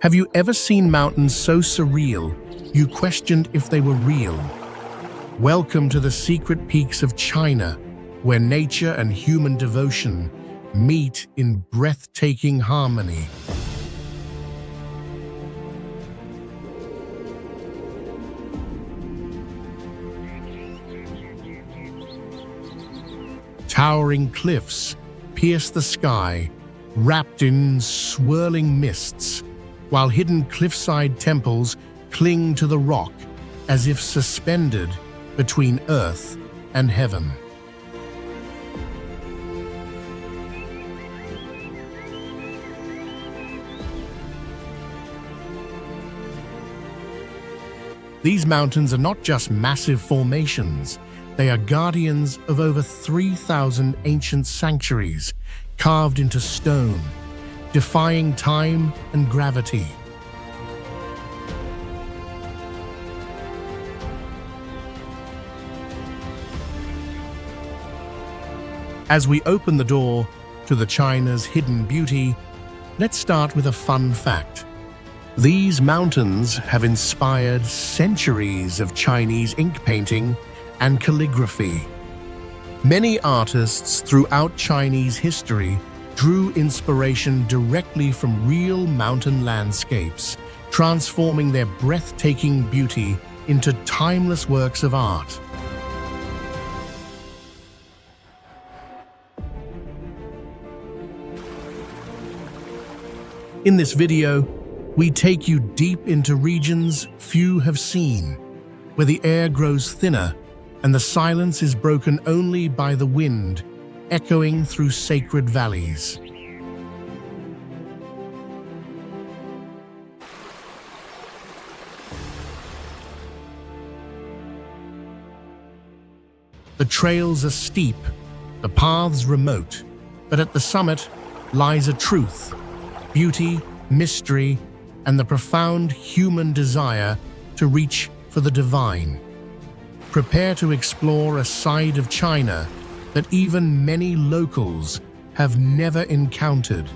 Have you ever seen mountains so surreal you questioned if they were real? Welcome to the secret peaks of China, where nature and human devotion meet in breathtaking harmony. Towering cliffs pierce the sky, wrapped in swirling mists, while hidden cliffside temples cling to the rock as if suspended between earth and heaven. These mountains are not just massive formations, they are guardians of over 3,000 ancient sanctuaries carved into stone, defying time and gravity. As we open the door to China's hidden beauty, let's start with a fun fact. These mountains have inspired centuries of Chinese ink painting and calligraphy. Many artists throughout Chinese history drew inspiration directly from real mountain landscapes, transforming their breathtaking beauty into timeless works of art. In this video, we take you deep into regions few have seen, where the air grows thinner and the silence is broken only by the wind echoing through sacred valleys. The trails are steep, the paths remote, but at the summit lies a truth, beauty, mystery, and the profound human desire to reach for the divine. Prepare to explore a side of China that even many locals have never encountered.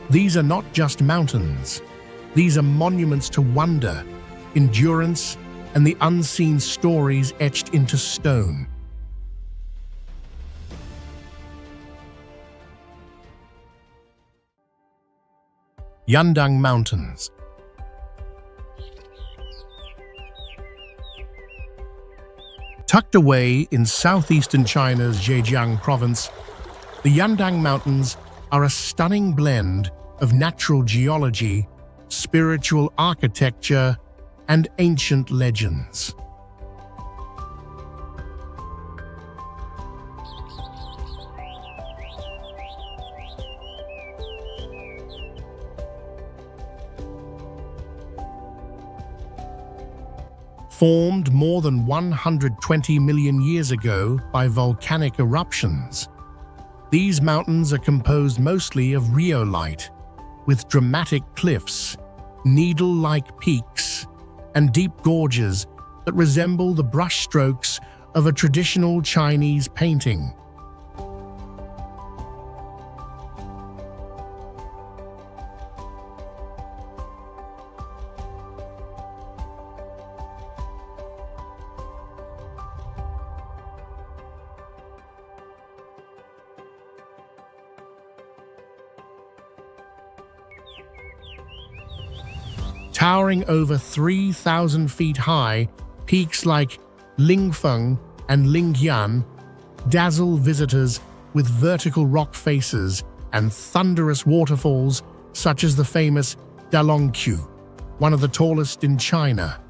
These are not just mountains. These are monuments to wonder, endurance, and the unseen stories etched into stone. YANDANG Mountains. Tucked away in southeastern China's Zhejiang province, the YANDANG Mountains are a stunning blend of natural geology, spiritual architecture, and ancient legends. Formed more than 120 million years ago by volcanic eruptions, these mountains are composed mostly of rhyolite, with dramatic cliffs, needle-like peaks, and deep gorges that resemble the brushstrokes of a traditional Chinese painting. Towering over 3,000 feet high, peaks like Lingfeng and Lingyan dazzle visitors with vertical rock faces and thunderous waterfalls such as the famous Dalongqiu, one of the tallest in China.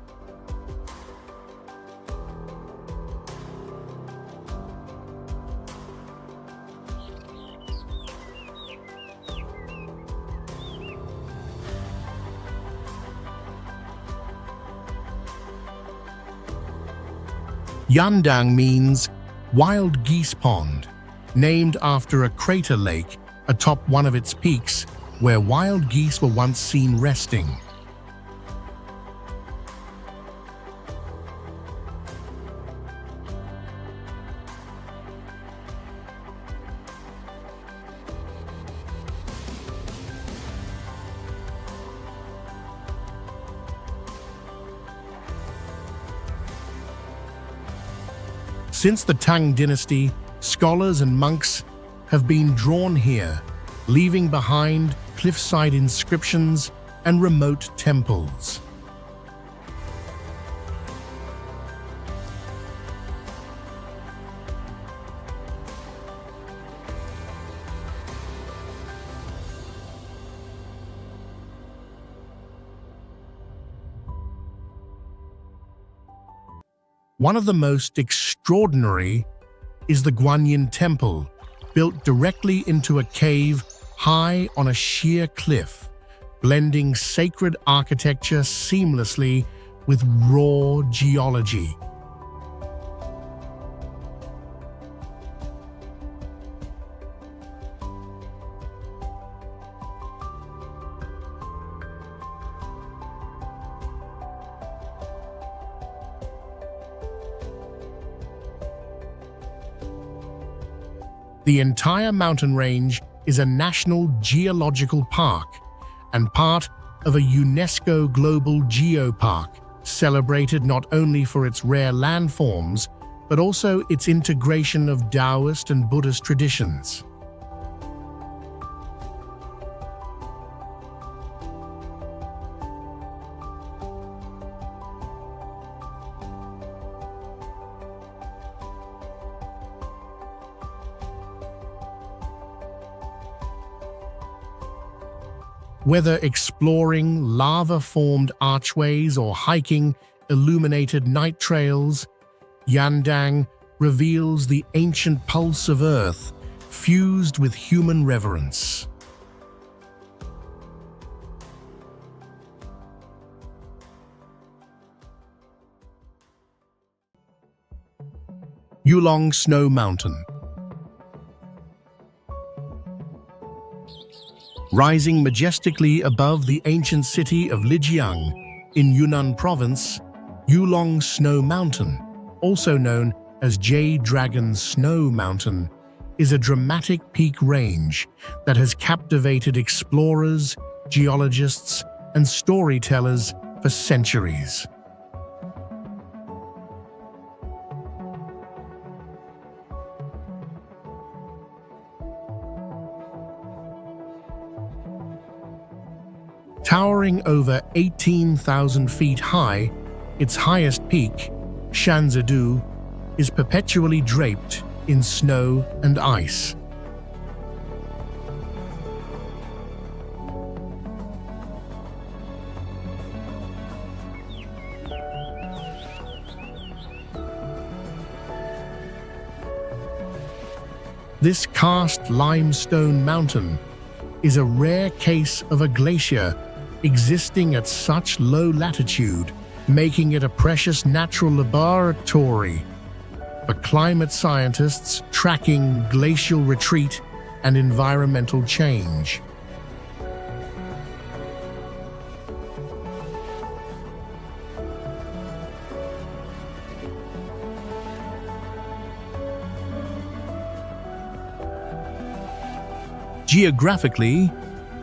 Yandang means wild geese pond, named after a crater lake atop one of its peaks where wild geese were once seen resting. Since the Tang dynasty, scholars and monks have been drawn here, leaving behind cliffside inscriptions and remote temples. One of the most extraordinary is the Guanyin Temple, built directly into a cave high on a sheer cliff, blending sacred architecture seamlessly with raw geology. The entire mountain range is a national geological park and part of a UNESCO Global Geopark, celebrated not only for its rare landforms, but also its integration of Taoist and Buddhist traditions. Whether exploring lava-formed archways or hiking illuminated night trails, Yandang reveals the ancient pulse of Earth fused with human reverence. Yulong Snow Mountain. Rising majestically above the ancient city of Lijiang in Yunnan Province, Yulong Snow Mountain, also known as Dragon Snow Mountain, is a dramatic peak range that has captivated explorers, geologists, and storytellers for centuries. Towering over 18,000 feet high, its highest peak, Shanzadu, is perpetually draped in snow and ice. This karst limestone mountain is a rare case of a glacier existing at such low latitude, making it a precious natural laboratory for climate scientists tracking glacial retreat and environmental change. Geographically,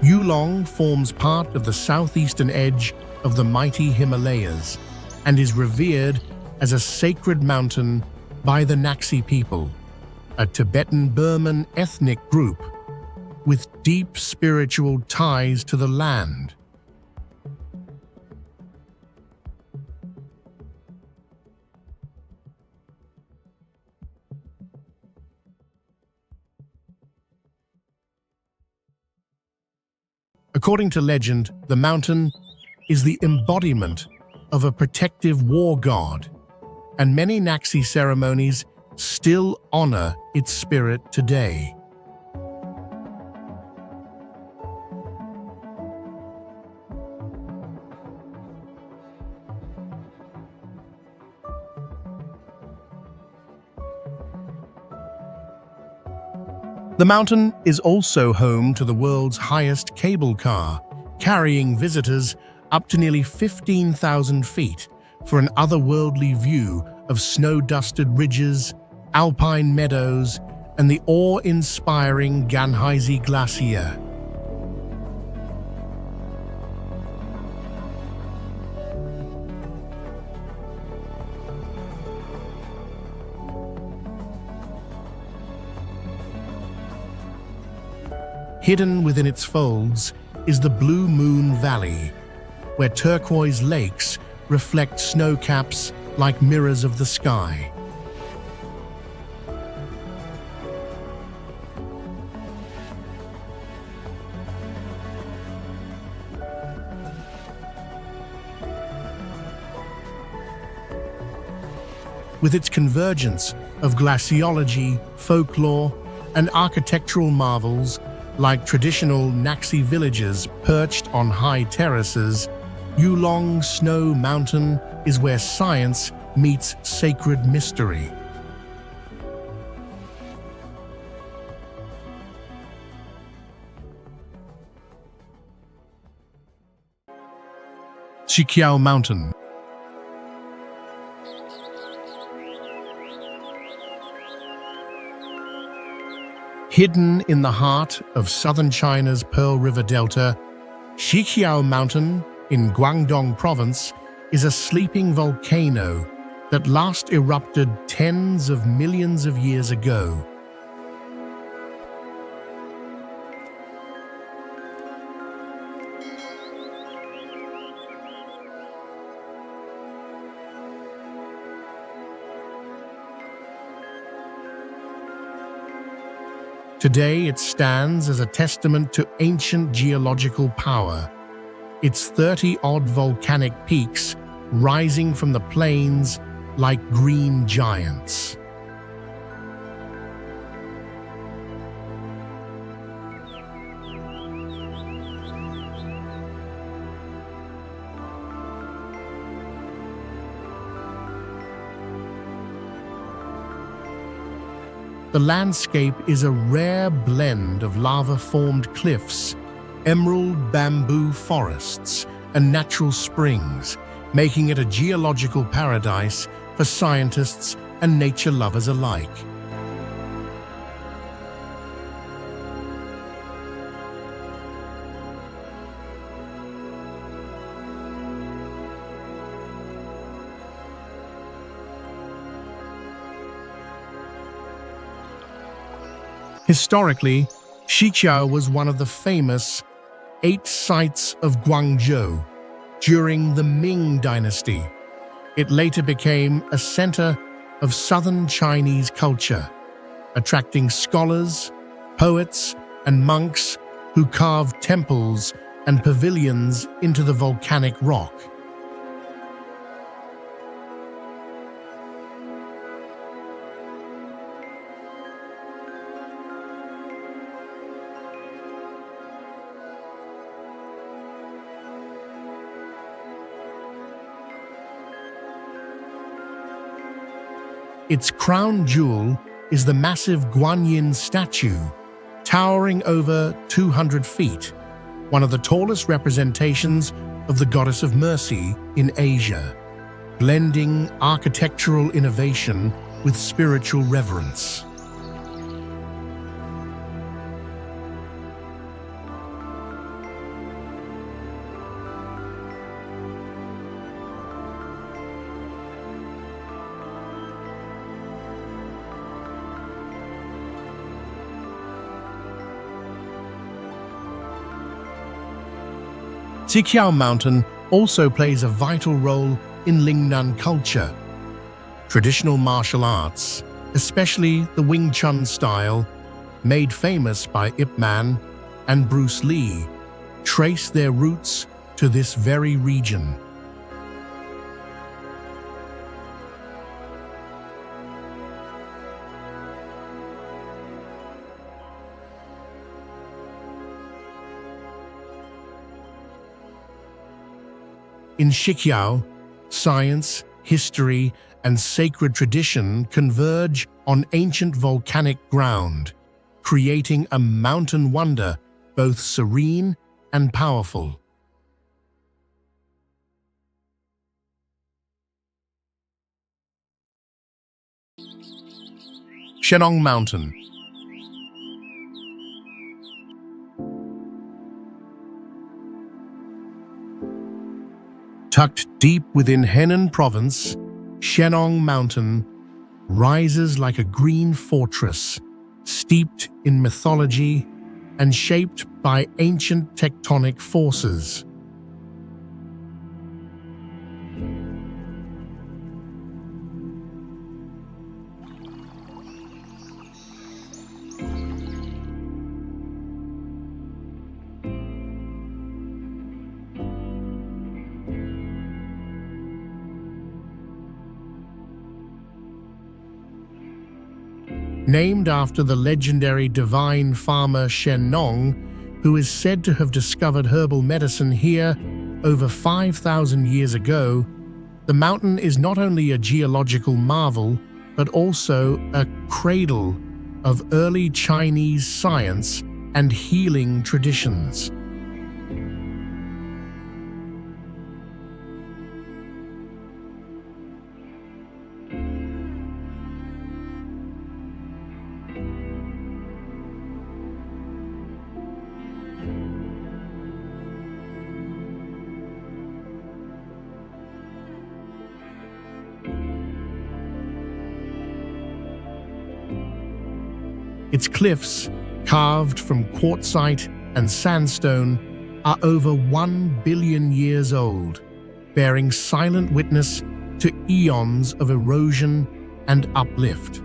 Yulong forms part of the southeastern edge of the mighty Himalayas and is revered as a sacred mountain by the Naxi people, a Tibetan-Burman ethnic group with deep spiritual ties to the land. According to legend, the mountain is the embodiment of a protective war god, and many Naxi ceremonies still honor its spirit today. The mountain is also home to the world's highest cable car, carrying visitors up to nearly 15,000 feet for an otherworldly view of snow-dusted ridges, alpine meadows, and the awe-inspiring Ganhaizi Glacier. Hidden within its folds is the Blue Moon Valley, where turquoise lakes reflect snow caps like mirrors of the sky. With its convergence of glaciology, folklore, and architectural marvels like traditional Naxi villages perched on high terraces, Yulong Snow Mountain is where science meets sacred mystery. XIQIAO Mountain. Hidden in the heart of southern China's Pearl River Delta, XIQIAO Mountain in Guangdong Province is a sleeping volcano that last erupted tens of millions of years ago. Today, it stands as a testament to ancient geological power, its 30-odd volcanic peaks rising from the plains like green giants. The landscape is a rare blend of lava-formed cliffs, emerald bamboo forests, and natural springs, making it a geological paradise for scientists and nature lovers alike. Historically, XIQIAO was one of the famous 8 sites of Guangzhou during the Ming Dynasty. It later became a center of southern Chinese culture, attracting scholars, poets, and monks who carved temples and pavilions into the volcanic rock. Its crown jewel is the massive Guanyin statue, towering over 200 feet, one of the tallest representations of the Goddess of Mercy in Asia, blending architectural innovation with spiritual reverence. XIQIAO Mountain also plays a vital role in Lingnan culture. Traditional martial arts, especially the Wing Chun style, made famous by Ip Man and Bruce Lee, trace their roots to this very region. In XIQIAO, science, history, and sacred tradition converge on ancient volcanic ground, creating a mountain wonder both serene and powerful. Shennong Mountain. Tucked deep within Henan Province, Shennong Mountain rises like a green fortress, steeped in mythology and shaped by ancient tectonic forces. Named after the legendary divine farmer Shennong, who is said to have discovered herbal medicine here over 5,000 years ago, the mountain is not only a geological marvel, but also a cradle of early Chinese science and healing traditions. Its cliffs, carved from quartzite and sandstone, are over 1 billion years old, bearing silent witness to eons of erosion and uplift.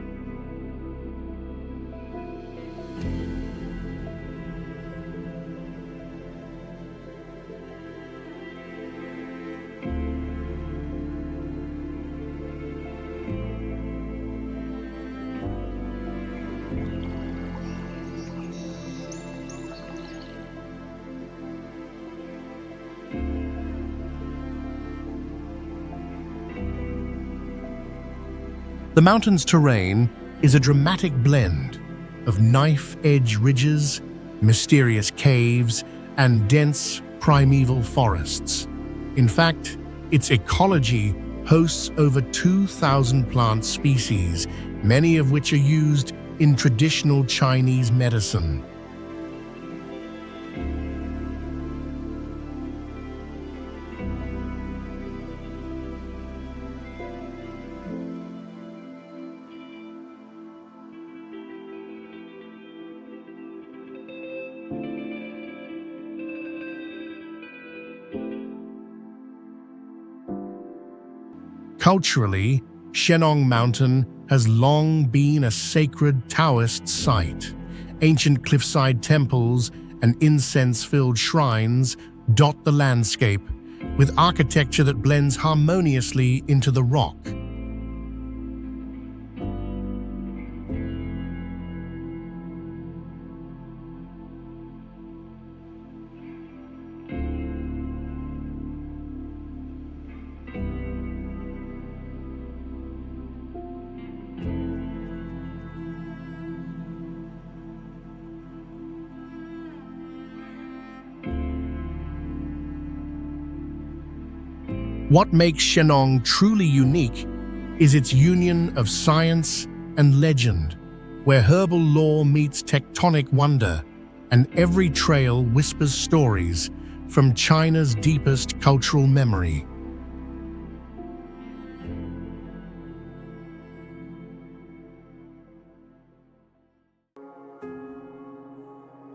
The mountain's terrain is a dramatic blend of knife-edge ridges, mysterious caves, and dense primeval forests. In fact, its ecology hosts over 2,000 plant species, many of which are used in traditional Chinese medicine. Culturally, Shennong Mountain has long been a sacred Taoist site. Ancient cliffside temples and incense-filled shrines dot the landscape, with architecture that blends harmoniously into the rock. What makes Shennong truly unique is its union of science and legend, where herbal lore meets tectonic wonder, and every trail whispers stories from China's deepest cultural memory.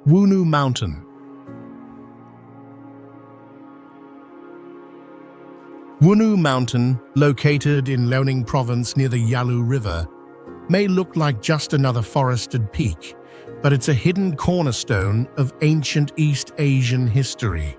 WUNU Mountain. WUNU Mountain, located in Liaoning Province near the Yalu River, may look like just another forested peak, but it's a hidden cornerstone of ancient East Asian history.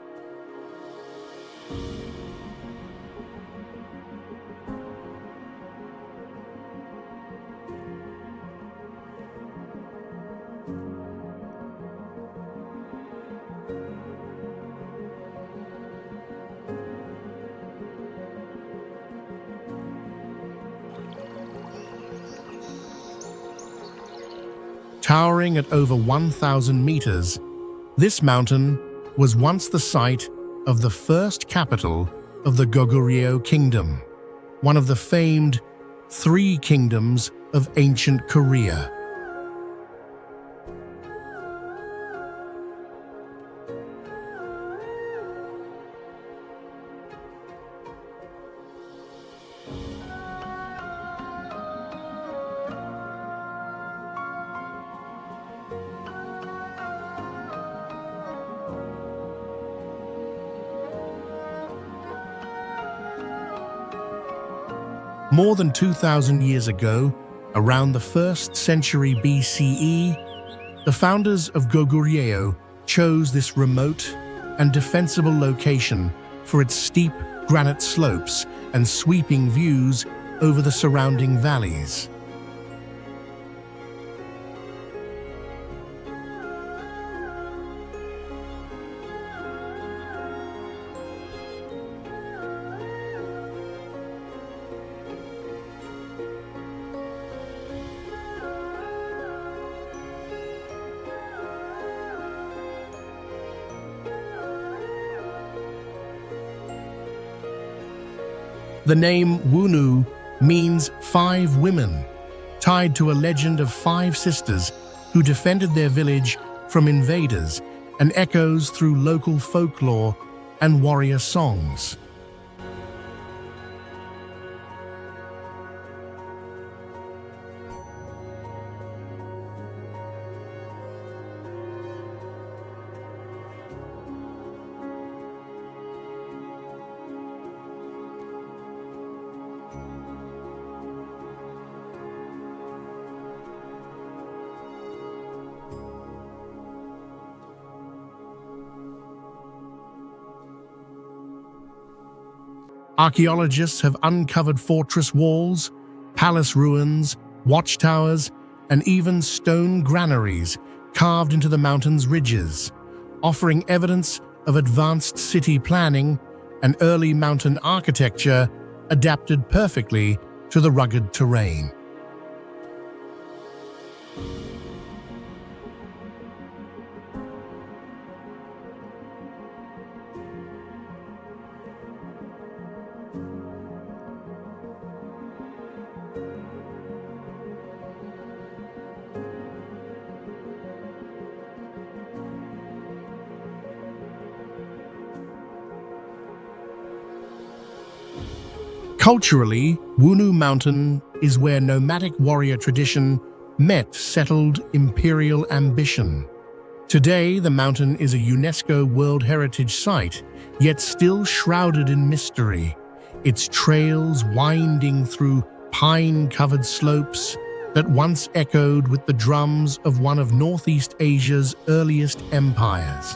Towering at over 1,000 meters, this mountain was once the site of the first capital of the Goguryeo Kingdom, one of the famed three kingdoms of ancient Korea. More than 2,000 years ago, around the 1st century BCE, the founders of Goguryeo chose this remote and defensible location for its steep granite slopes and sweeping views over the surrounding valleys. The name WUNU means 5 women, tied to a legend of 5 sisters who defended their village from invaders and echoes through local folklore and warrior songs. Archaeologists have uncovered fortress walls, palace ruins, watchtowers, and even stone granaries carved into the mountain's ridges, offering evidence of advanced city planning and early mountain architecture adapted perfectly to the rugged terrain. Culturally, WUNU Mountain is where nomadic warrior tradition met settled imperial ambition. Today, the mountain is a UNESCO World Heritage Site, yet still shrouded in mystery, its trails winding through pine-covered slopes that once echoed with the drums of one of Northeast Asia's earliest empires.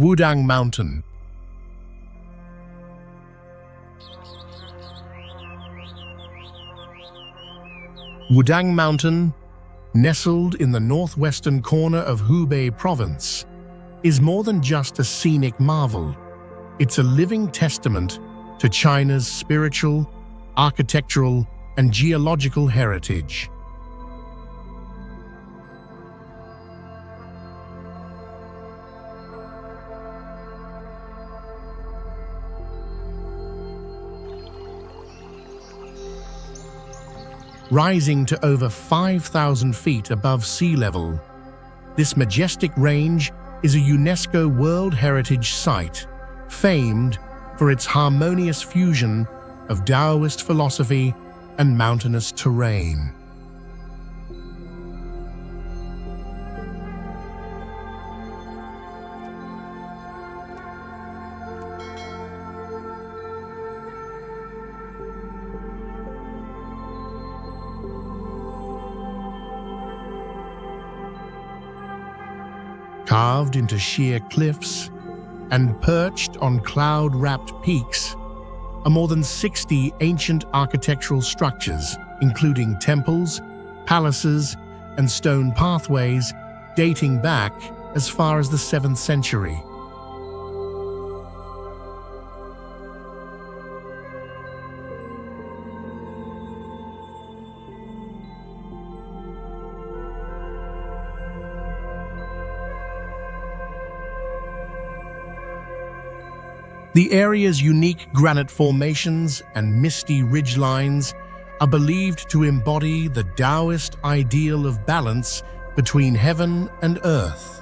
WUDANG Mountain. WUDANG Mountain, nestled in the northwestern corner of Hubei province, is more than just a scenic marvel. It's a living testament to China's spiritual, architectural, and geological heritage. Rising to over 5,000 feet above sea level, this majestic range is a UNESCO World Heritage Site, famed for its harmonious fusion of Taoist philosophy and mountainous terrain. Carved into sheer cliffs and perched on cloud-wrapped peaks are more than 60 ancient architectural structures, including temples, palaces, and stone pathways dating back as far as the 7th century. The area's unique granite formations and misty ridgelines are believed to embody the Taoist ideal of balance between heaven and earth.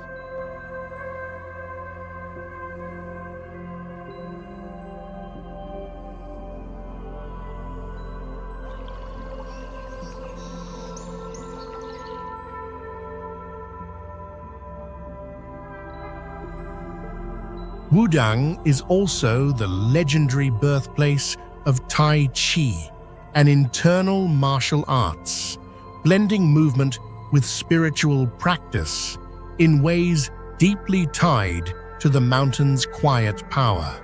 Wudang is also the legendary birthplace of Tai Chi, an internal martial arts, blending movement with spiritual practice in ways deeply tied to the mountain's quiet power.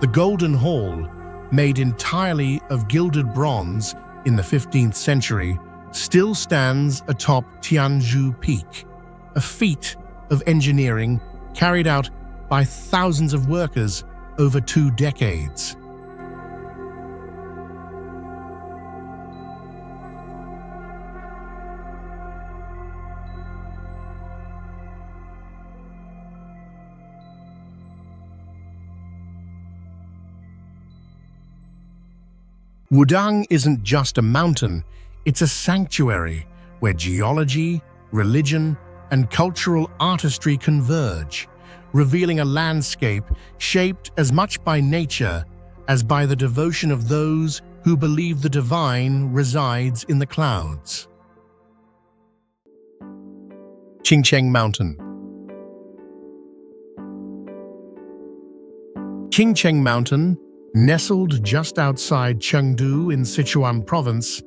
The Golden Hall, made entirely of gilded bronze in the 15th century, still stands atop Tianzhu Peak, a feat of engineering carried out by thousands of workers over 2 decades. Wudang isn't just a mountain, it's a sanctuary where geology, religion, and cultural artistry converge, revealing a landscape shaped as much by nature as by the devotion of those who believe the divine resides in the clouds. XIQIAO Mountain. XIQIAO Mountain, nestled just outside Chengdu in Sichuan province,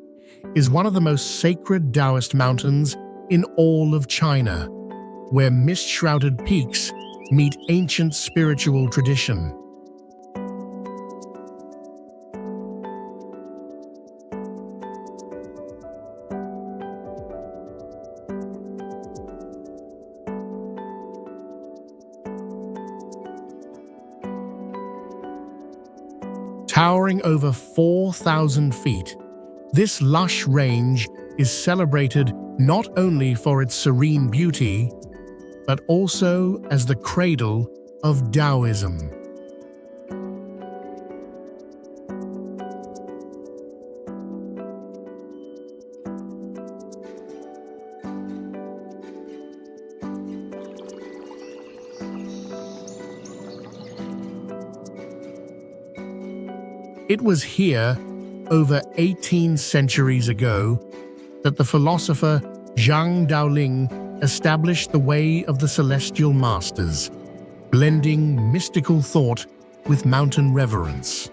is one of the most sacred Taoist mountains in all of China, where mist-shrouded peaks meet ancient spiritual tradition. Towering over 4,000 feet, this lush range is celebrated not only for its serene beauty, but also as the cradle of Taoism. It was here, over 18 centuries ago, that the philosopher Zhang Daoling established the way of the celestial masters, blending mystical thought with mountain reverence.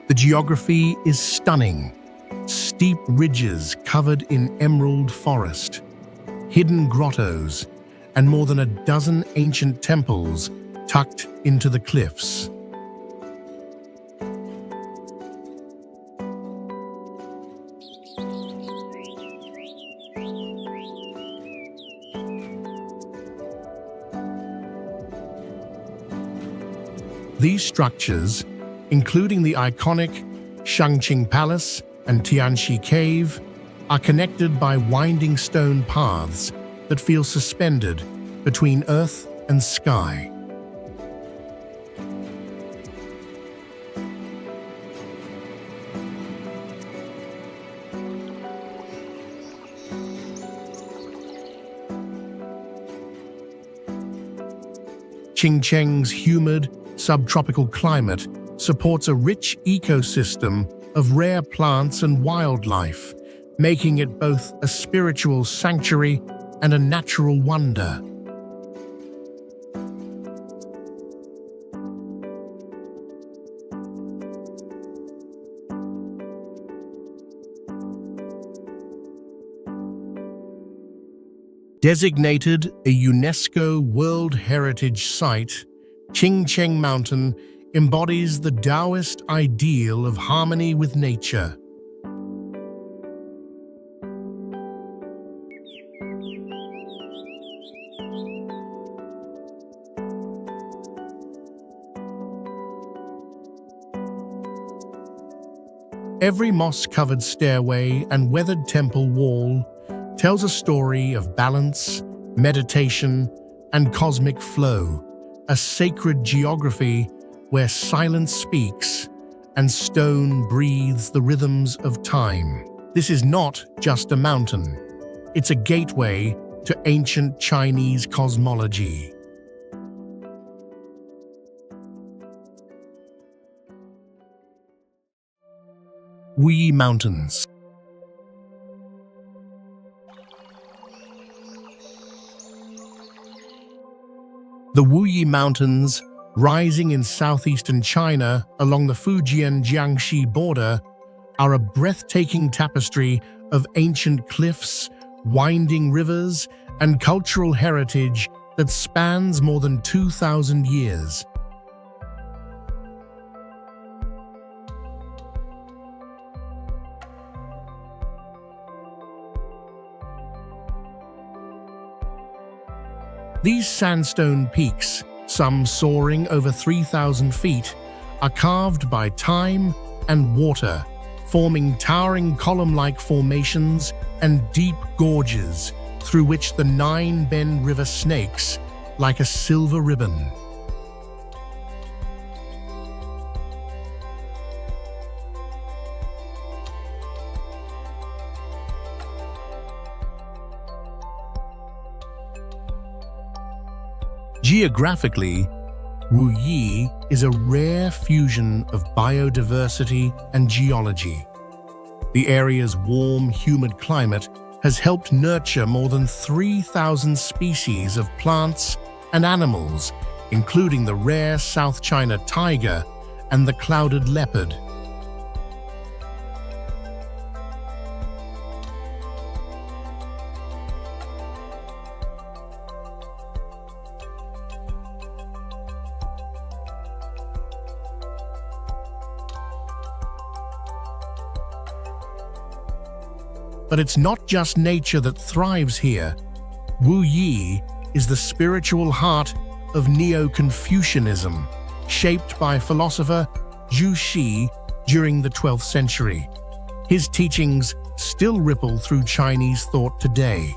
The geography is stunning. Steep ridges covered in emerald forest, hidden grottos, and more than a dozen ancient temples tucked into the cliffs. These structures, including the iconic Shangqing Palace and Tianxi Cave, are connected by winding stone paths that feel suspended between earth and sky. XIQIAO's humid, subtropical climate supports a rich ecosystem of rare plants and wildlife, making it both a spiritual sanctuary and a natural wonder. Designated a UNESCO World Heritage Site, XIQIAO Mountain embodies the Taoist ideal of harmony with nature. Every moss-covered stairway and weathered temple wall tells a story of balance, meditation, and cosmic flow, a sacred geography where silence speaks and stone breathes the rhythms of time. This is not just a mountain. It's a gateway to ancient Chinese cosmology. WUYI Mountains. The WUYI Mountains, rising in southeastern China along the Fujian-Jiangxi border, are a breathtaking tapestry of ancient cliffs, winding rivers, and cultural heritage that spans more than 2,000 years. These sandstone peaks, some soaring over 3,000 feet, are carved by time and water, forming towering column-like formations and deep gorges through which the Nine Bend River snakes like a silver ribbon. Geographically, WUYI is a rare fusion of biodiversity and geology. The area's warm, humid climate has helped nurture more than 3,000 species of plants and animals, including the rare South China tiger and the clouded leopard. But it's not just nature that thrives here. WUYI is the spiritual heart of Neo-Confucianism, shaped by philosopher Zhu Xi during the 12th century. His teachings still ripple through Chinese thought today.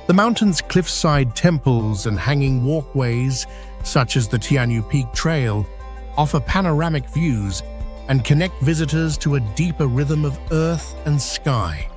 The mountain's cliffside temples and hanging walkways, such as the Tianyu Peak Trail, offer panoramic views and connect visitors to a deeper rhythm of earth and sky.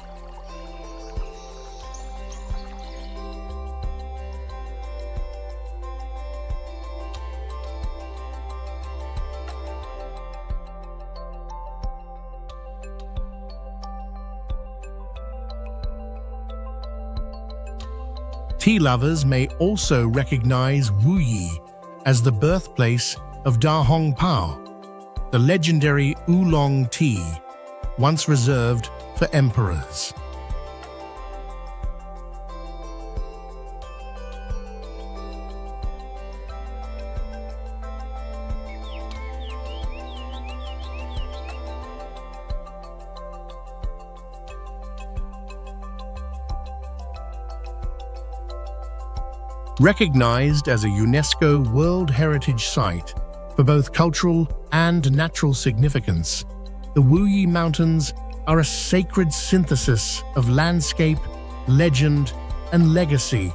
Tea lovers may also recognize WUYI as the birthplace of Da Hong Pao, the legendary oolong tea, once reserved for emperors. Recognized as a UNESCO World Heritage Site for both cultural and natural significance, the WUYI Mountains are a sacred synthesis of landscape, legend, and legacy,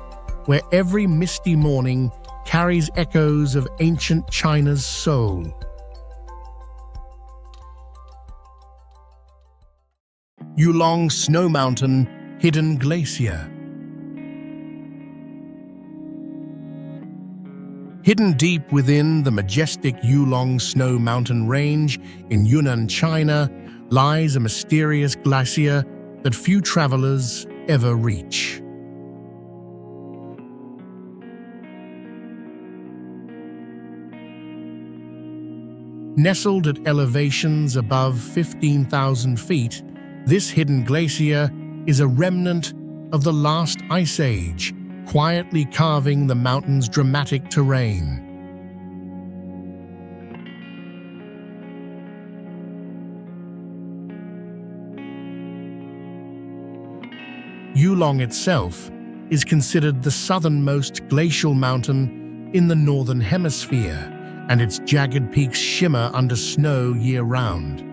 where every misty morning carries echoes of ancient China's soul. YULONG Snow Mountain, Hidden Glacier. Hidden deep within the majestic Yulong Snow Mountain range in Yunnan, China, lies a mysterious glacier that few travelers ever reach. Nestled at elevations above 15,000 feet, this hidden glacier is a remnant of the last ice age, quietly carving the mountain's dramatic terrain. Yulong itself is considered the southernmost glacial mountain in the northern hemisphere, and its jagged peaks shimmer under snow year-round.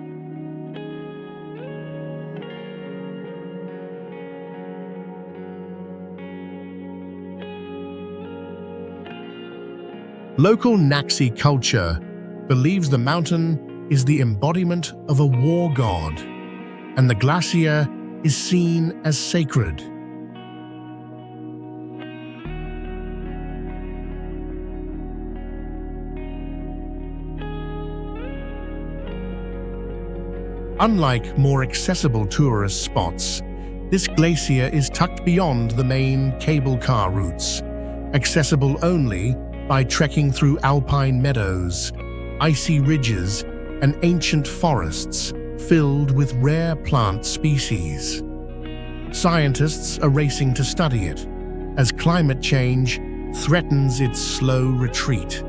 Local Naxi culture believes the mountain is the embodiment of a war god, and the glacier is seen as sacred. Unlike more accessible tourist spots, this glacier is tucked beyond the main cable car routes, accessible only by trekking through alpine meadows, icy ridges, and ancient forests filled with rare plant species. Scientists are racing to study it, as climate change threatens its slow retreat.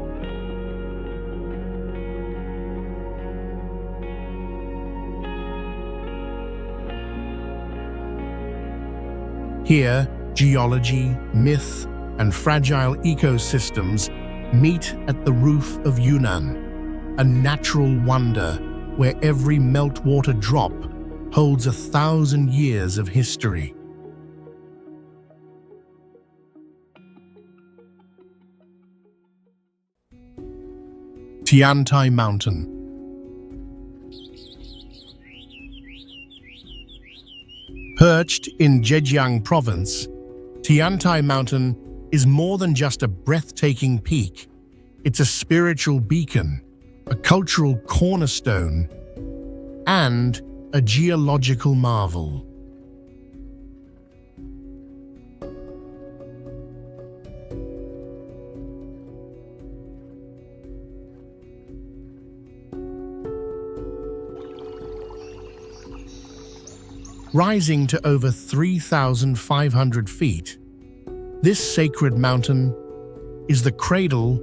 Here, geology, myth, and fragile ecosystems meet at the roof of Yunnan, a natural wonder where every meltwater drop holds 1,000 years of history. Tiantai Mountain. Perched in Zhejiang Province, Tiantai Mountain is more than just a breathtaking peak. It's a spiritual beacon, a cultural cornerstone, and a geological marvel. Rising to over 3,500 feet, this sacred mountain is the cradle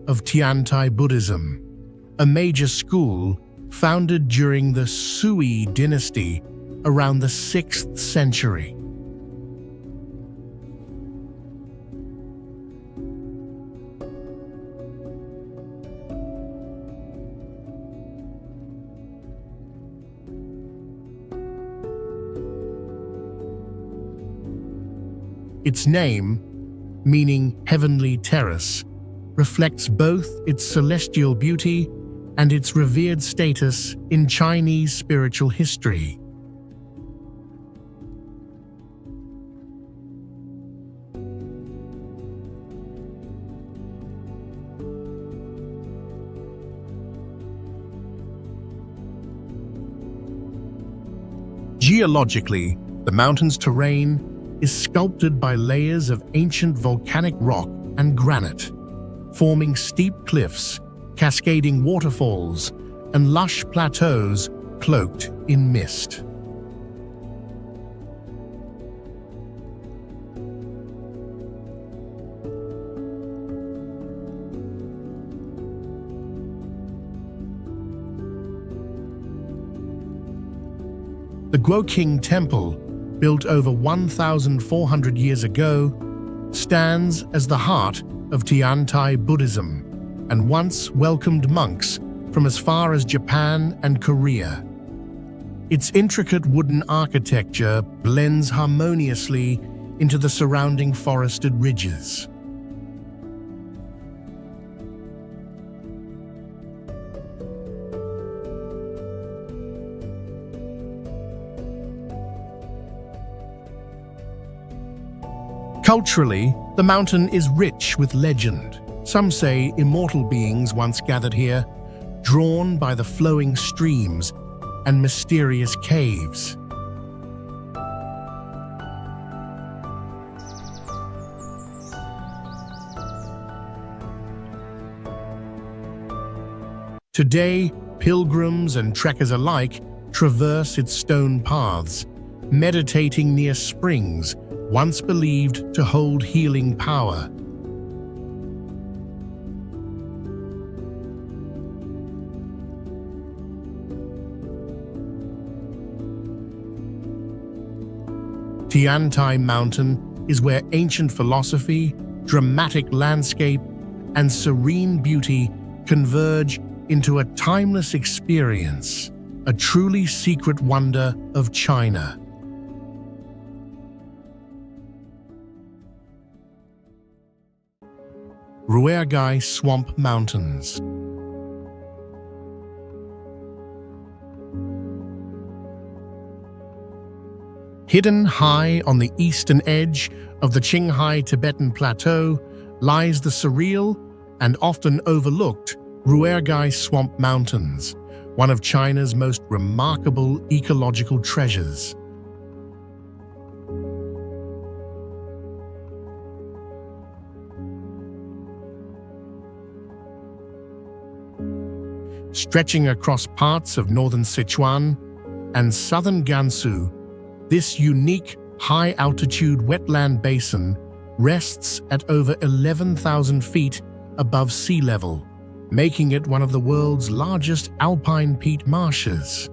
of Tiantai Buddhism, a major school founded during the Sui dynasty around the 6th century. Its name, meaning heavenly terrace, reflects both its celestial beauty and its revered status in Chinese spiritual history. Geologically, the mountain's terrain is sculpted by layers of ancient volcanic rock and granite, forming steep cliffs, cascading waterfalls, and lush plateaus cloaked in mist. The Guoqing Temple, built over 1,400 years ago, stands as the heart of Tiantai Buddhism and once welcomed monks from as far as Japan and Korea. Its intricate wooden architecture blends harmoniously into the surrounding forested ridges. Culturally, the mountain is rich with legend. Some say immortal beings once gathered here, drawn by the flowing streams and mysterious caves. Today, pilgrims and trekkers alike traverse its stone paths, meditating near springs once believed to hold healing power. Tiantai Mountain is where ancient philosophy, dramatic landscape, and serene beauty converge into a timeless experience, a truly secret wonder of China. Ruergai Swamp Mountains. Hidden high on the eastern edge of the Qinghai Tibetan Plateau lies the surreal and often overlooked Ruergai Swamp Mountains, one of China's most remarkable ecological treasures. Stretching across parts of northern Sichuan and southern Gansu, this unique high-altitude wetland basin rests at over 11,000 feet above sea level, making it one of the world's largest alpine peat marshes.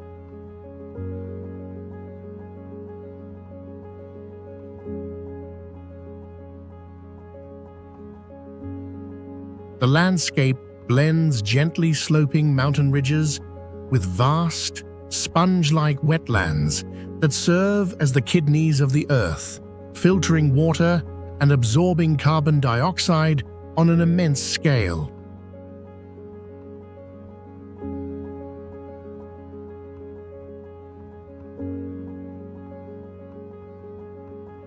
The landscape blends gently sloping mountain ridges with vast, sponge-like wetlands that serve as the kidneys of the earth, filtering water and absorbing carbon dioxide on an immense scale.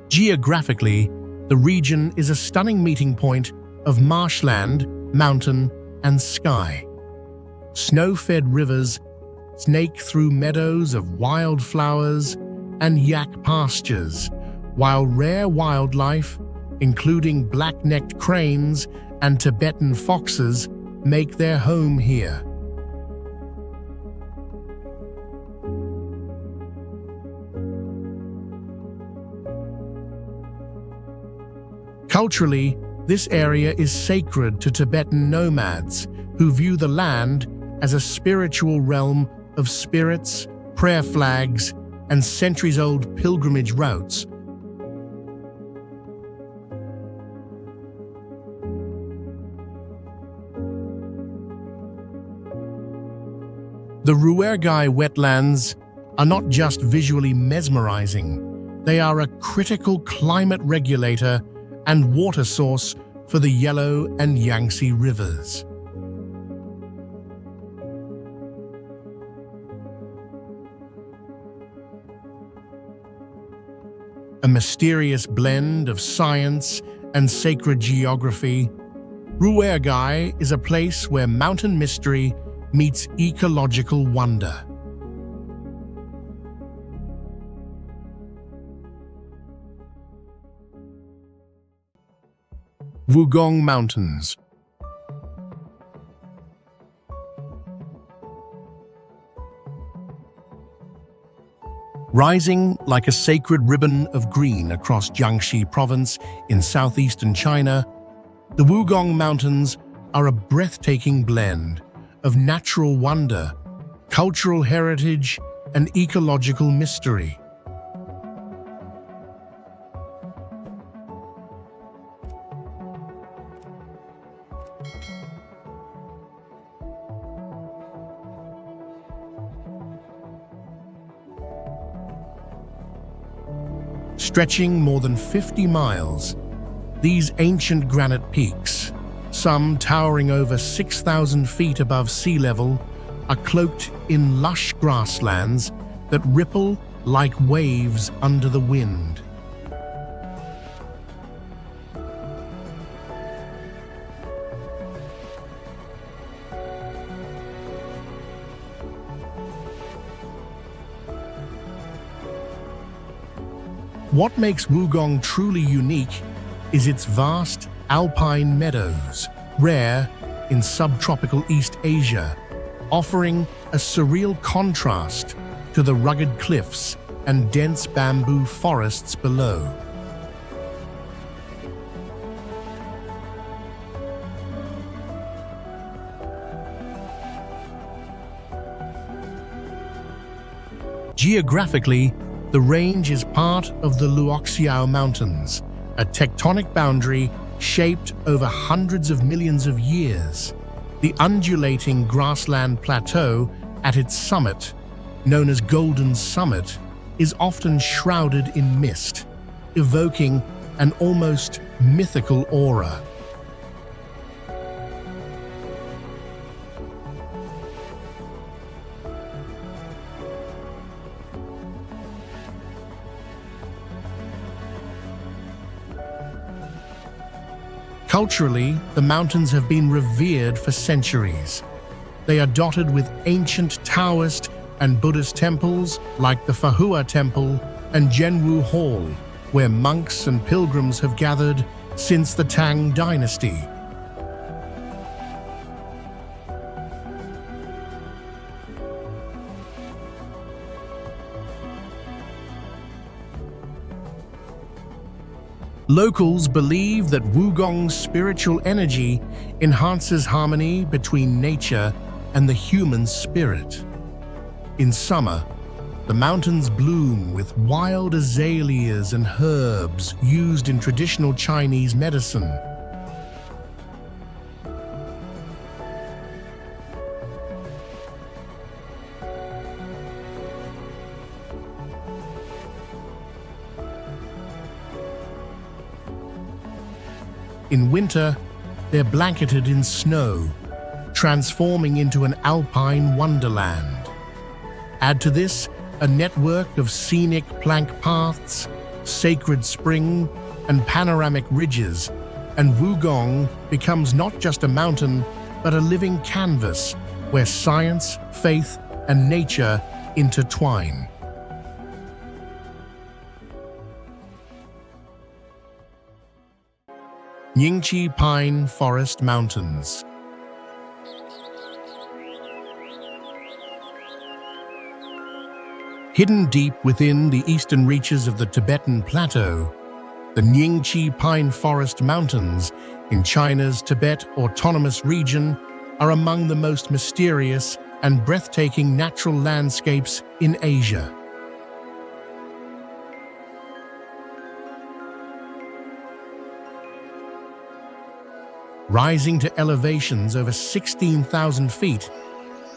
Geographically, the region is a stunning meeting point of marshland, mountain, and sky. Snow-fed rivers snake through meadows of wildflowers and yak pastures, while rare wildlife, including black-necked cranes and Tibetan foxes, make their home here. Culturally, this area is sacred to Tibetan nomads who view the land as a spiritual realm of spirits, prayer flags, and centuries-old pilgrimage routes. The Ruergai wetlands are not just visually mesmerizing, they are a critical climate regulator and water source for the Yellow and Yangtze rivers. A mysterious blend of science and sacred geography, Ruergai is a place where mountain mystery meets ecological wonder. Wudang Mountains. Rising like a sacred ribbon of green across Jiangxi province in southeastern China, the Wudang Mountains are a breathtaking blend of natural wonder, cultural heritage, and ecological mystery. Stretching more than 50 miles, these ancient granite peaks, some towering over 6,000 feet above sea level, are cloaked in lush grasslands that ripple like waves under the wind. What makes Wudang truly unique is its vast alpine meadows, rare in subtropical East Asia, offering a surreal contrast to the rugged cliffs and dense bamboo forests below. Geographically, The range is part of the XIQIAO Mountains, a tectonic boundary shaped over hundreds of millions of years. The undulating grassland plateau at its summit, known as Golden Summit, is often shrouded in mist, evoking an almost mythical aura. Culturally, the mountains have been revered for centuries. They are dotted with ancient Taoist and Buddhist temples like the Fahua Temple and Zhenwu Hall, where monks and pilgrims have gathered since the Tang Dynasty. Locals believe that Wugong's spiritual energy enhances harmony between nature and the human spirit. In summer, the mountains bloom with wild azaleas and herbs used in traditional Chinese medicine. In winter, they're blanketed in snow, transforming into an alpine wonderland. Add to this a network of scenic plank paths, sacred spring, and panoramic ridges, and Wugong becomes not just a mountain, but a living canvas where science, faith, and nature intertwine. Yingqi Pine Forest Mountains. Hidden deep within the eastern reaches of the Tibetan Plateau, the Yingqi Pine Forest Mountains in China's Tibet Autonomous Region are among the most mysterious and breathtaking natural landscapes in Asia. Rising to elevations over 16,000 feet,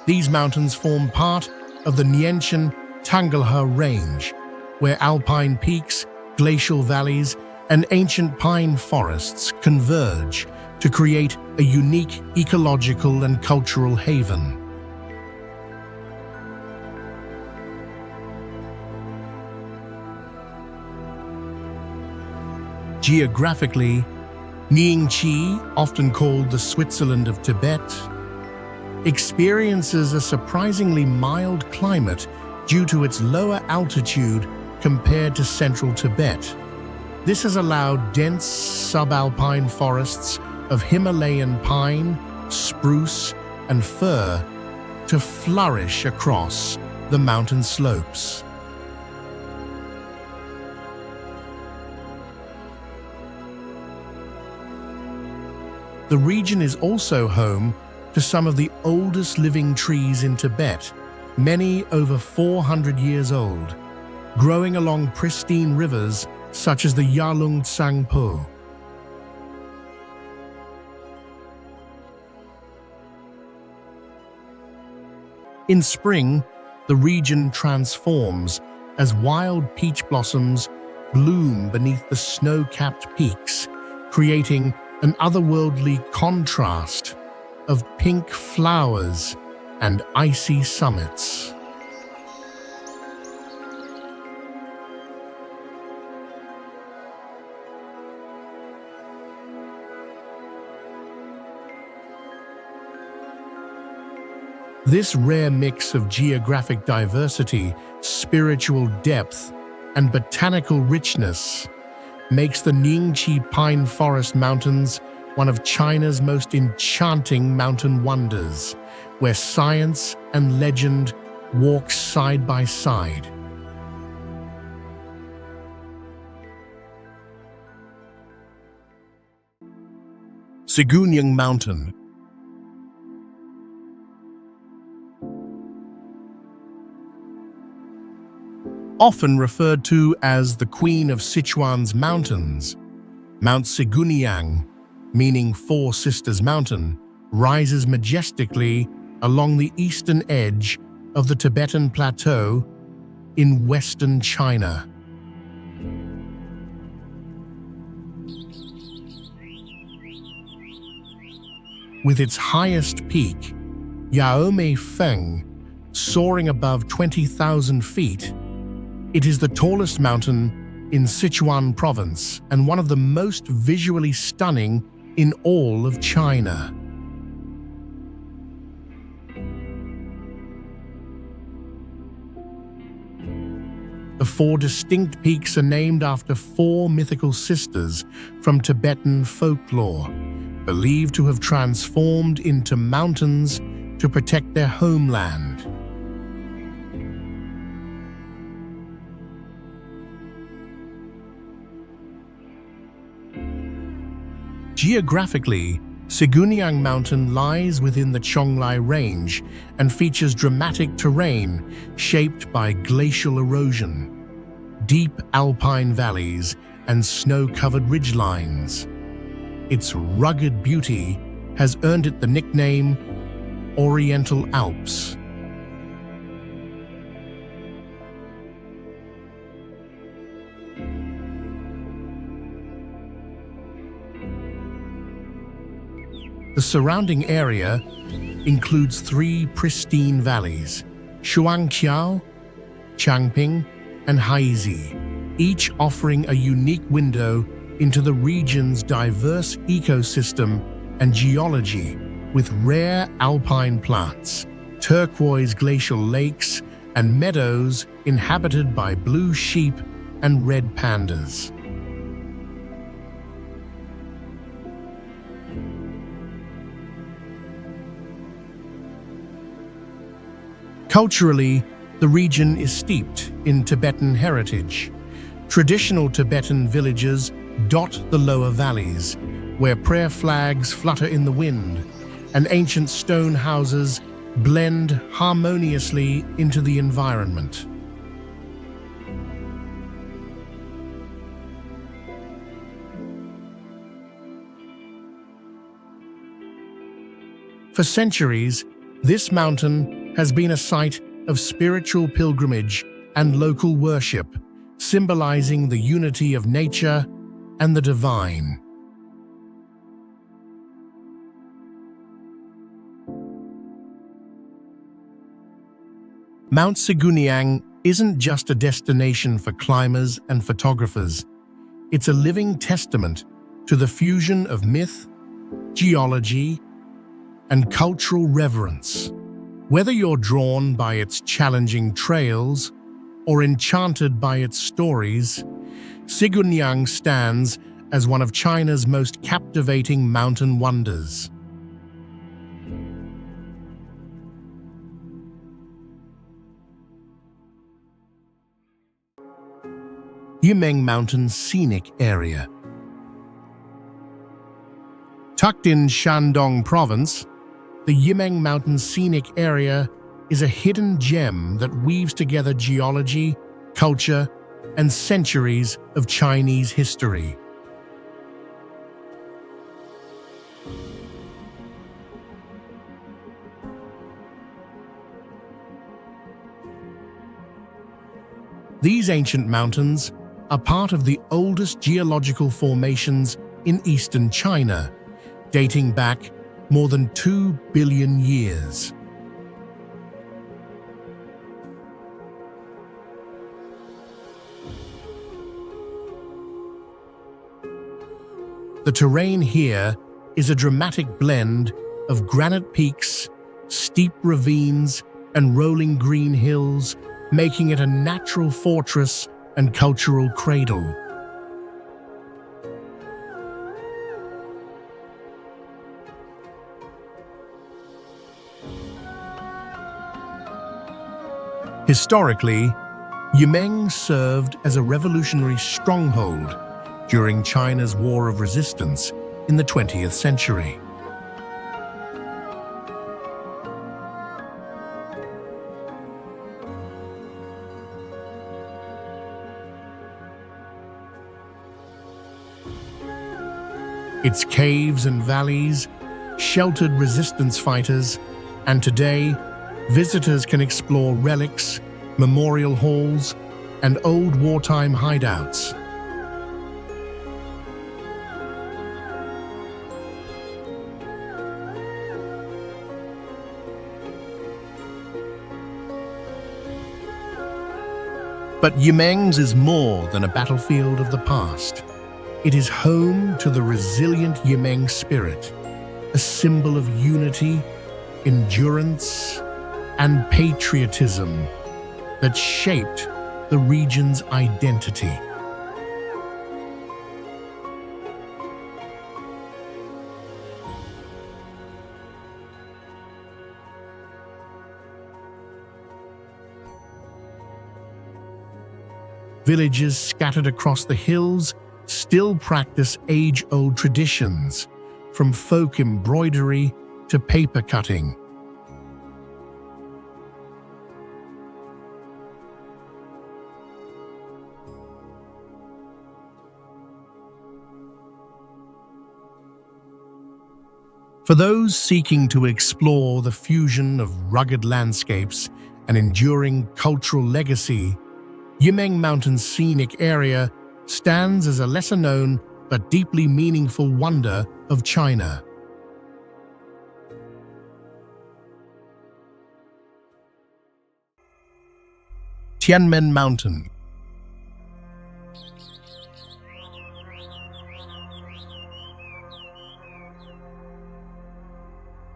these mountains form part of the Niantian Tangelhe Range, where alpine peaks, glacial valleys, and ancient pine forests converge to create a unique ecological and cultural haven. Geographically, Yingqi, often called the Switzerland of Tibet, experiences a surprisingly mild climate due to its lower altitude compared to central Tibet. This has allowed dense subalpine forests of Himalayan pine, spruce, and fir to flourish across the mountain slopes. The region is also home to some of the oldest living trees in Tibet, many over 400 years old, growing along pristine rivers such as the Yulong Tsangpo. In spring, the region transforms as wild peach blossoms bloom beneath the snow-capped peaks, creating an otherworldly contrast of pink flowers and icy summits. This rare mix of geographic diversity, spiritual depth, and botanical richness makes the Yingqi Pine Forest Mountains one of China's most enchanting mountain wonders, where science and legend walk side by side. YANDANG Mountain. Often referred to as the Queen of Sichuan's mountains, Mount Siguniang, meaning Four Sisters Mountain, rises majestically along the eastern edge of the Tibetan Plateau in western China. With its highest peak, Yaomei soaring above 20,000 feet, it is the tallest mountain in Sichuan province and one of the most visually stunning in all of China. The four distinct peaks are named after four mythical sisters from Tibetan folklore, believed to have transformed into mountains to protect their homeland. Geographically, Siguniang Mountain lies within the Chonglai Range and features dramatic terrain shaped by glacial erosion, deep alpine valleys, and snow-covered ridgelines. Its rugged beauty has earned it the nickname Oriental Alps. The surrounding area includes three pristine valleys, Shuangqiao, Changping, and Haizi, each offering a unique window into the region's diverse ecosystem and geology, with rare alpine plants, turquoise glacial lakes, and meadows inhabited by blue sheep and red pandas. Culturally, the region is steeped in Tibetan heritage. Traditional Tibetan villages dot the lower valleys, where prayer flags flutter in the wind, and ancient stone houses blend harmoniously into the environment. For centuries, this mountain has been a site of spiritual pilgrimage and local worship, symbolizing the unity of nature and the divine. Mount Siguniang isn't just a destination for climbers and photographers. It's a living testament to the fusion of myth, geology, and cultural reverence. Whether you're drawn by its challenging trails or enchanted by its stories, Siguniang stands as one of China's most captivating mountain wonders. YANDANG Mountain Scenic Area. Tucked in Shandong Province, the YANDANG Mountain Scenic Area is a hidden gem that weaves together geology, culture, and centuries of Chinese history. These ancient mountains are part of the oldest geological formations in eastern China, dating back more than 2 billion years. The terrain here is a dramatic blend of granite peaks, steep ravines, and rolling green hills, making it a natural fortress and cultural cradle. Historically, YANDANG served as a revolutionary stronghold during China's War of Resistance in the 20th century. its caves and valleys, sheltered resistance fighters, and today, visitors can explore relics, memorial halls, and old wartime hideouts. But Yimeng's is more than a battlefield of the past. It is home to the resilient Yimeng spirit, a symbol of unity, endurance, and patriotism that shaped the region's identity. Villages scattered across the hills still practice age-old traditions, from folk embroidery to paper cutting. For those seeking to explore the fusion of rugged landscapes and enduring cultural legacy, YANDANG Mountain Scenic Area stands as a lesser-known but deeply meaningful wonder of China. Tianmen Mountain.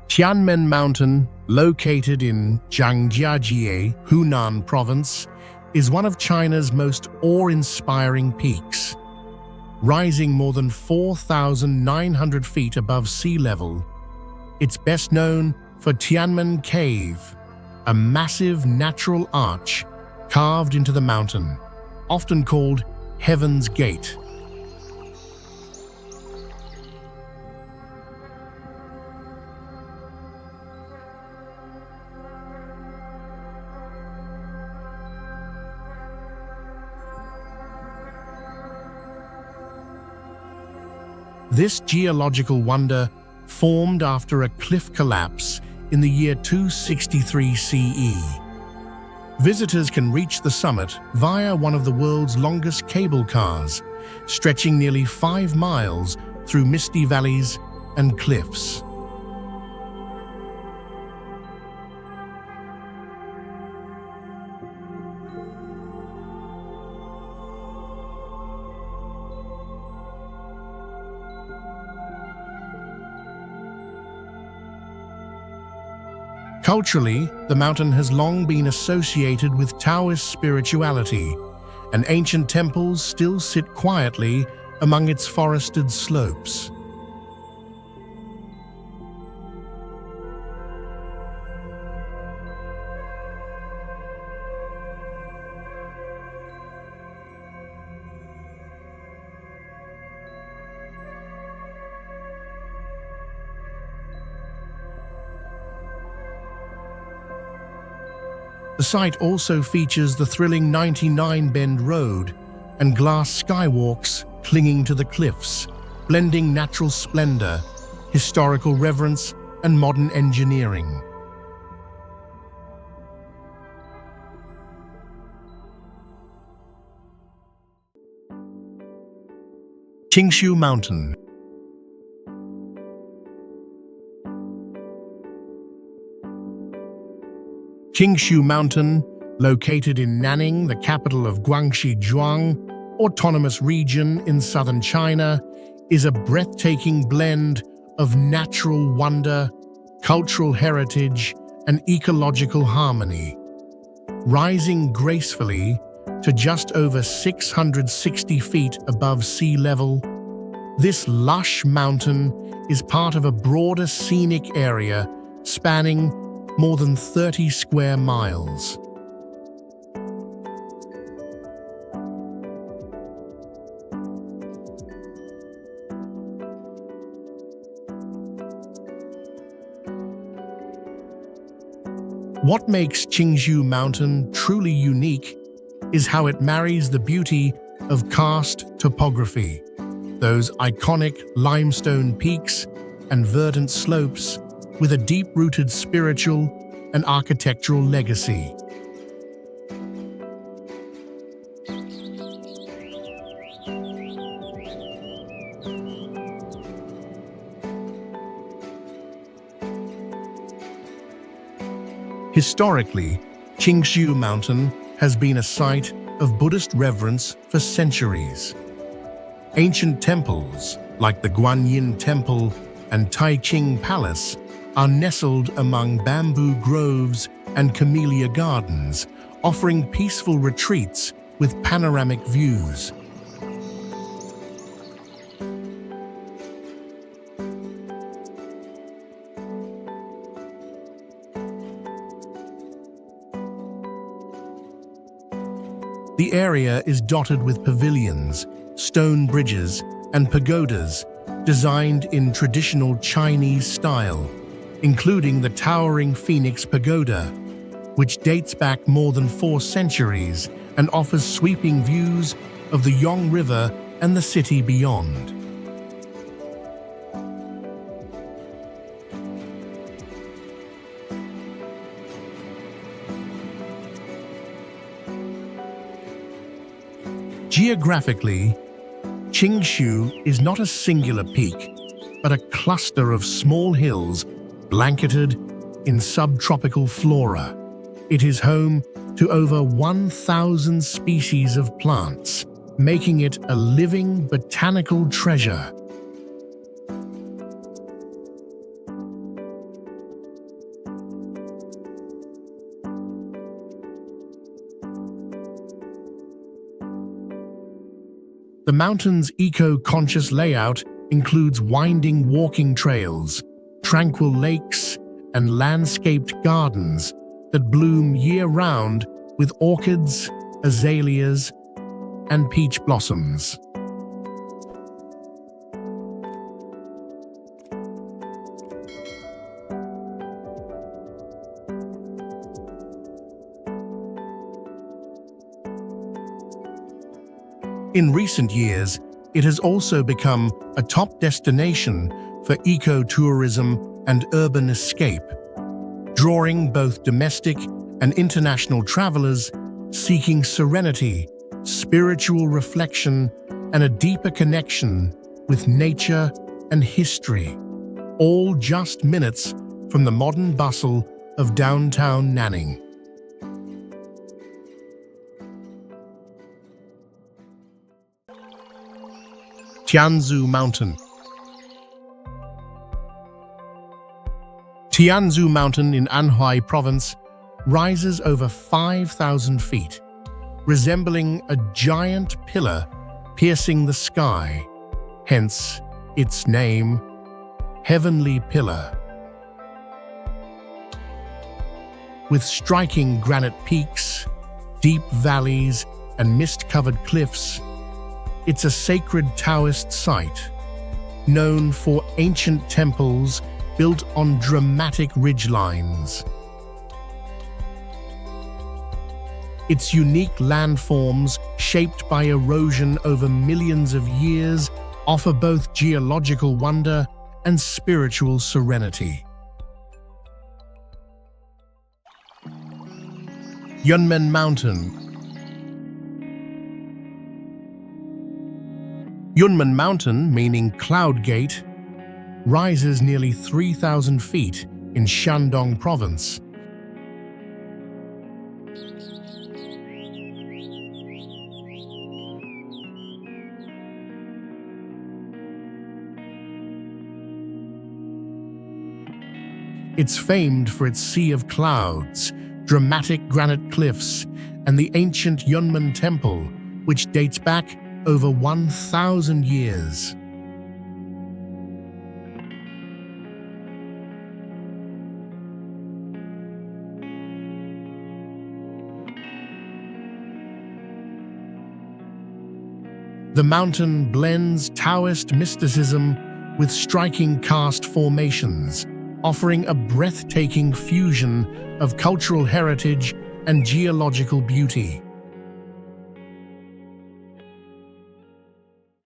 Tianmen Mountain, located in Zhangjiajie, Hunan Province, is one of China's most awe-inspiring peaks. Rising more than 4,900 feet above sea level, it's best known for Tianmen Cave, a massive natural arch carved into the mountain, often called Heaven's Gate. This geological wonder formed after a cliff collapse in the year 263 CE. Visitors can reach the summit via one of the world's longest cable cars, stretching nearly 5 miles through misty valleys and cliffs. Culturally, the mountain has long been associated with Taoist spirituality, and ancient temples still sit quietly among its forested slopes. The site also features the thrilling 99 Bend Road and glass skywalks clinging to the cliffs, blending natural splendor, historical reverence, and modern engineering. XIQIAO Mountain. XIQIAO Mountain, located in Nanning, the capital of Guangxi Zhuang Autonomous Region in southern China, is a breathtaking blend of natural wonder, cultural heritage, and ecological harmony. Rising gracefully to just over 660 feet above sea level, this lush mountain is part of a broader scenic area spanning more than 30 square miles. What makes XIQIAO Mountain truly unique is how it marries the beauty of karst topography those iconic limestone peaks and verdant slopes with a deep-rooted spiritual and architectural legacy. Historically, XIQIAO Mountain has been a site of Buddhist reverence for centuries. Ancient temples, like the Guanyin Temple and Taiching Palace, are nestled among bamboo groves and camellia gardens, offering peaceful retreats with panoramic views. The area is dotted with pavilions, stone bridges, and pagodas designed in traditional Chinese style, including the towering Phoenix Pagoda, which dates back more than 4 centuries and offers sweeping views of the Yonge River and the city beyond. Geographically, XIQIAO is not a singular peak, but a cluster of small hills blanketed in subtropical flora. It is home to over 1,000 species of plants, making it a living botanical treasure. The mountain's eco-conscious layout includes winding walking trails, tranquil lakes, and landscaped gardens that bloom year-round with orchids, azaleas, and peach blossoms. In recent years, it has also become a top destination for eco-tourism and urban escape, drawing both domestic and international travelers seeking serenity, spiritual reflection, and a deeper connection with nature and history, all just minutes from the modern bustle of downtown Nanning. Tianzhu Mountain. Tianzhu Mountain in Anhui Province rises over 5,000 feet, resembling a giant pillar piercing the sky, hence its name, Heavenly Pillar. With striking granite peaks, deep valleys, and mist-covered cliffs, it's a sacred Taoist site, known for ancient temples built on dramatic ridgelines. Its unique landforms, shaped by erosion over millions of years, offer both geological wonder and spiritual serenity. YANDANG Mountain. YANDANG Mountain, meaning Cloud Gate, rises nearly 3,000 feet in Shandong Province. It's famed for its sea of clouds, dramatic granite cliffs, and the ancient Yunmen Temple, which dates back over 1,000 years. The mountain blends Taoist mysticism with striking karst formations, offering a breathtaking fusion of cultural heritage and geological beauty.